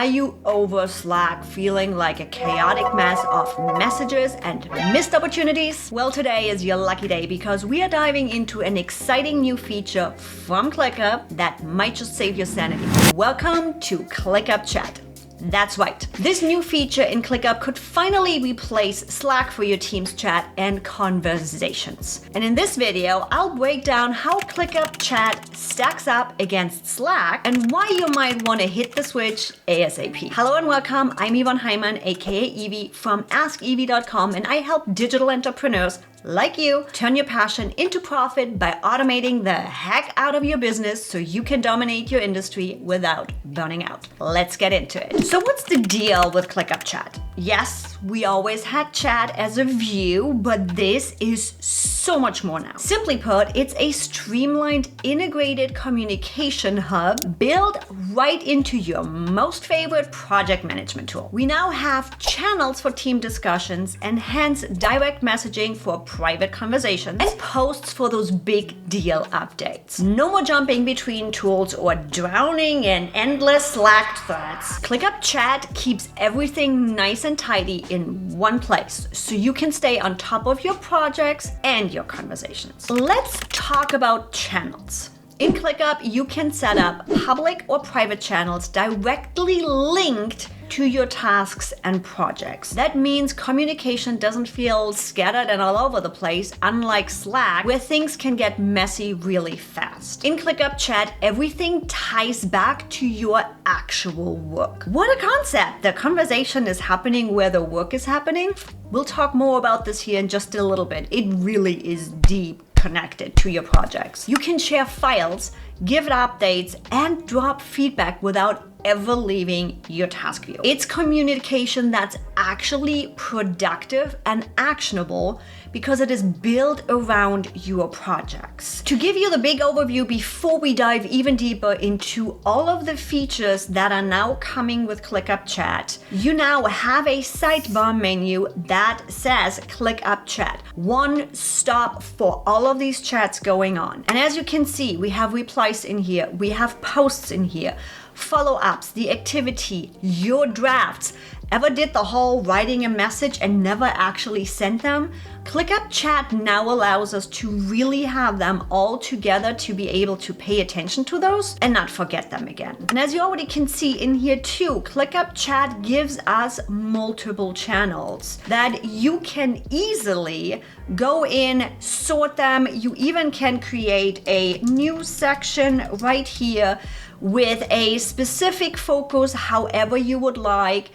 Are you over Slack, feeling like a chaotic mess of messages and missed opportunities? Well, today is your lucky day because we are diving into an exciting new feature from ClickUp that might just save your sanity. Welcome to ClickUp Chat. That's right. This new feature in ClickUp could finally replace Slack for your team's chat and conversations. And in this video, I'll break down how ClickUp Chat stacks up against Slack and why you might want to hit the switch ASAP. Hello and welcome. I'm Yvonne Heimann, aka Evie from AskYvi.com, and I help digital entrepreneurs like you turn your passion into profit by automating the heck out of your business so you can dominate your industry without burning out. Let's get into it. So what's the deal with ClickUp Chat? Yes, we always had chat as a view, but this is so much more now. Simply put, it's a streamlined, integrated communication hub built right into your most favorite project management tool. We now have channels for team discussions and hence direct messaging for private conversations and posts for those big deal updates. No more jumping between tools or drowning in endless Slack threads. ClickUp Chat keeps everything nice and tidy in one place so you can stay on top of your projects and your conversations. Let's talk about channels. In ClickUp, you can set up public or private channels directly linked to your tasks and projects. That means communication doesn't feel scattered and all over the place, unlike Slack, where things can get messy really fast. In ClickUp Chat, everything ties back to your actual work. What a concept! The conversation is happening where the work is happening. We'll talk more about this here in just a little bit. It really is deep connected to your projects. You can share files, give updates, and drop feedback without ever leaving your task view. It's communication that's actually productive and actionable because it is built around your projects. To give you the big overview before we dive even deeper into all of the features that are now coming with ClickUp Chat, you now have a sidebar menu that says ClickUp Chat. One stop for all of these chats going on. And as you can see, we have replies in here, we have posts in here, follow-ups, the activity, your drafts. Ever did the whole writing a message and never actually sent them? ClickUp Chat now allows us to really have them all together to be able to pay attention to those and not forget them again. And as you already can see in here too, ClickUp Chat gives us multiple channels that you can easily go in, sort them. You even can create a new section right here with a specific focus however you would like,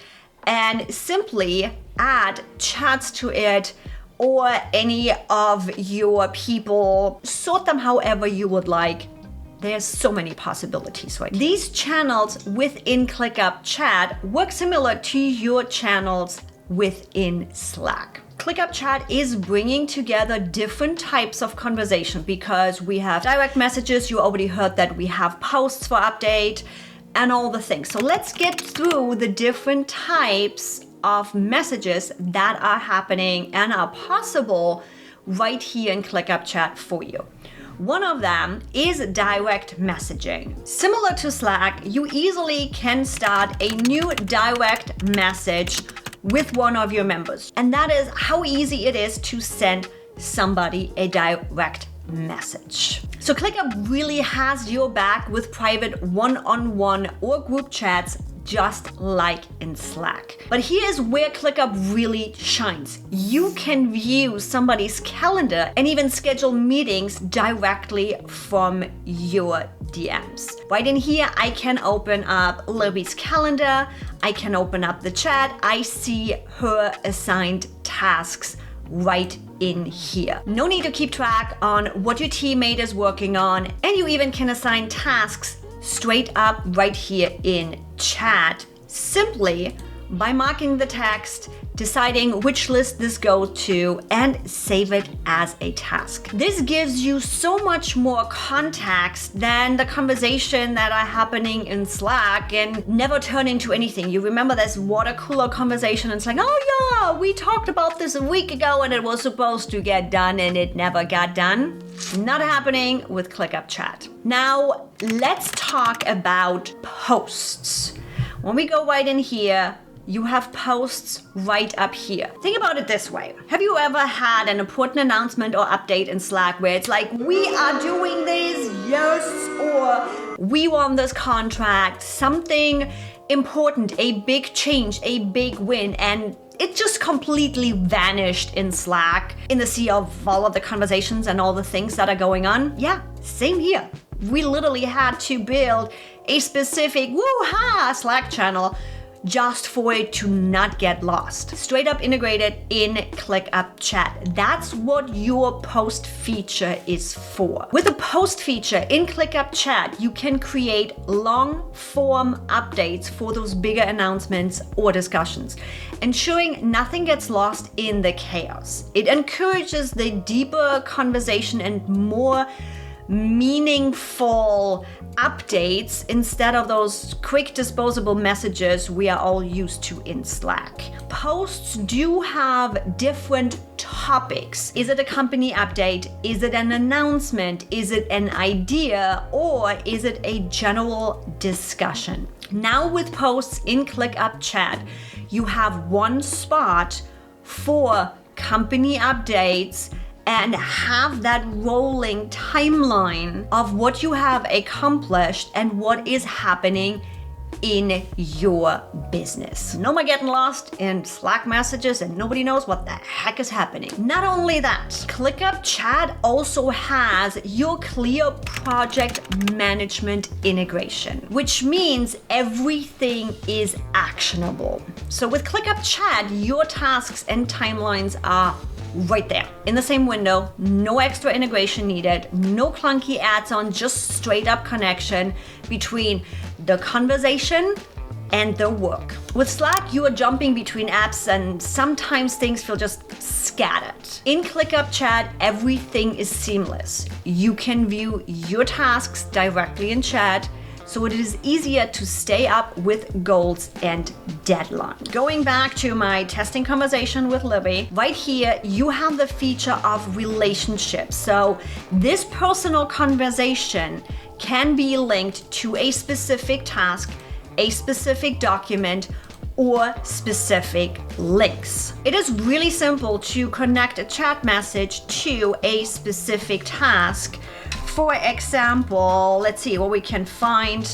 and simply add chats to it or any of your people, sort them however you would like. There's so many possibilities, right? These channels within ClickUp Chat work similar to your channels within Slack. ClickUp Chat is bringing together different types of conversation because we have direct messages, you already heard that, we have posts for update and all the things. So let's get through the different types of messages that are happening and are possible right here in ClickUp Chat for you. One of them is direct messaging. Similar to Slack, you easily can start a new direct message with one of your members. And that is how easy it is to send somebody a direct message. So ClickUp really has your back with private one-on-one or group chats just like in Slack. But here's where ClickUp really shines. You can view somebody's calendar and even schedule meetings directly from your DMs. Right in here, I can open up Libby's calendar. I can open up the chat. I see her assigned tasks right in here. No need to keep track on what your teammate is working on, and you even can assign tasks straight up right here in chat, simply by marking the text, deciding which list this goes to, and save it as a task. This gives you so much more context than the conversation that are happening in Slack and never turn into anything. You remember this water cooler conversation and it's like, oh yeah, we talked about this a week ago and it was supposed to get done and it never got done. Not happening with ClickUp Chat. Now, let's talk about posts. When we go right in here, you have posts right up here. Think about it this way. Have you ever had an important announcement or update in Slack where it's like, we are doing this, yes, or we won this contract, something important, a big change, a big win, and it just completely vanished in Slack in the sea of all of the conversations and all the things that are going on? Yeah, same here. We literally had to build a specific woo-ha Slack channel just for it to not get lost. Straight up integrated in ClickUp Chat. That's what your post feature is for. With a post feature in ClickUp Chat, you can create long form updates for those bigger announcements or discussions, ensuring nothing gets lost in the chaos. It encourages the deeper conversation and more meaningful updates instead of those quick disposable messages we are all used to in Slack. Posts do have different topics. Is it a company update? Is it an announcement? Is it an idea? Or is it a general discussion? Now with posts in ClickUp Chat, you have one spot for company updates and have that rolling timeline of what you have accomplished and what is happening in your business. No more getting lost in Slack messages and nobody knows what the heck is happening. Not only that, ClickUp Chat also has your clear project management integration, which means everything is actionable. So with ClickUp Chat, your tasks and timelines are right there in the same window, no extra integration needed, no clunky ads-on, just straight up connection between the conversation and the work. With Slack, you are jumping between apps and sometimes things feel just scattered. In ClickUp Chat, everything is seamless. You can view your tasks directly in chat, so it is easier to stay up with goals and deadlines. Going back to my testing conversation with Libby, right here, you have the feature of relationships. So this personal conversation can be linked to a specific task, a specific document, or specific links. It is really simple to connect a chat message to a specific task. For example, let's see what we can find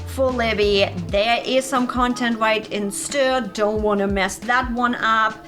for Libby. There is some content right in stir. Don't want to mess that one up.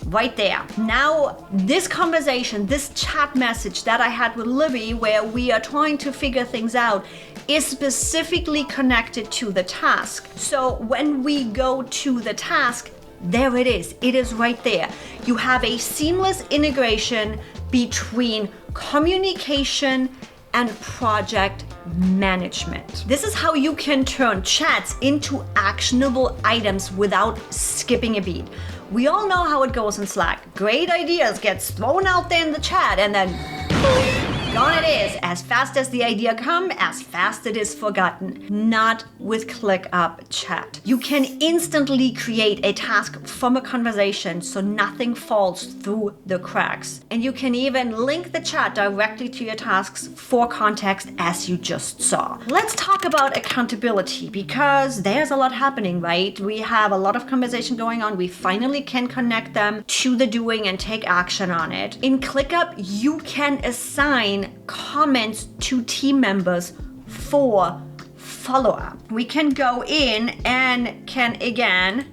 Right there. Now, this conversation, this chat message that I had with Libby, where we are trying to figure things out, is specifically connected to the task. So when we go to the task, there it is. It is right there. You have a seamless integration between communication and project management. This is how you can turn chats into actionable items without skipping a beat. We all know how it goes in Slack. Great ideas gets thrown out there in the chat and then boom, gone it is. As fast as the idea comes, as fast it is forgotten. Not with ClickUp Chat. You can instantly create a task from a conversation so nothing falls through the cracks. And you can even link the chat directly to your tasks for context, as you just saw. Let's talk about accountability, because there's a lot happening, right? We have a lot of conversation going on. We finally can connect them to the doing and take action on it. In ClickUp, you can assign comments to team members for follow-up. We can go in and can, again,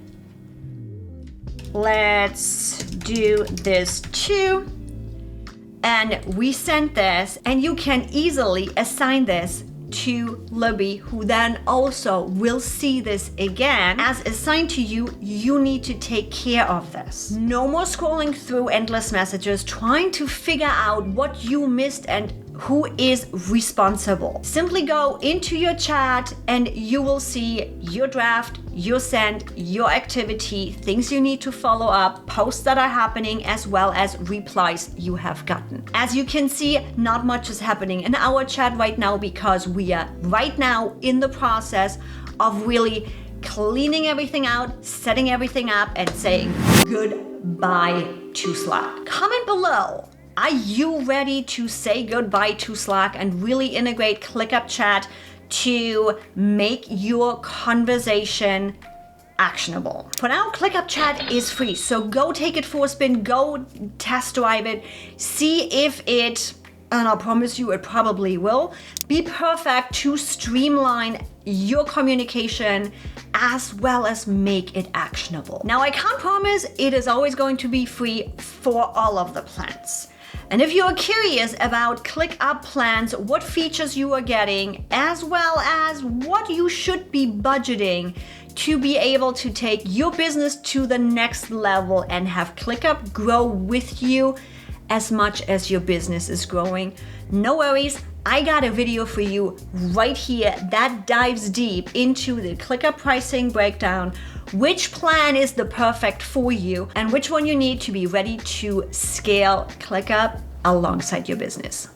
let's do this too. And we sent this, and you can easily assign this to Libby, who then also will see this again. As assigned to you, you need to take care of this. No more scrolling through endless messages, trying to figure out what you missed and who is responsible. Simply go into your chat and you will see your draft, your send, your activity, things you need to follow up, posts that are happening, as well as replies you have gotten. As you can see, not much is happening in our chat right now because we are right now in the process of really cleaning everything out, setting everything up, and saying goodbye to Slack. Comment below. Are you ready to say goodbye to Slack and really integrate ClickUp Chat to make your conversation actionable. For now, ClickUp Chat is free, so go take it for a spin, go test drive it, see if it, and I'll promise you it probably will, be perfect to streamline your communication as well as make it actionable. Now, I can't promise it is always going to be free for all of the plans. And if you're curious about ClickUp plans, what features you are getting, as well as what you should be budgeting to be able to take your business to the next level and have ClickUp grow with you as much as your business is growing, no worries. I got a video for you right here that dives deep into the ClickUp pricing breakdown, which plan is the perfect for you, and which one you need to be ready to scale ClickUp alongside your business.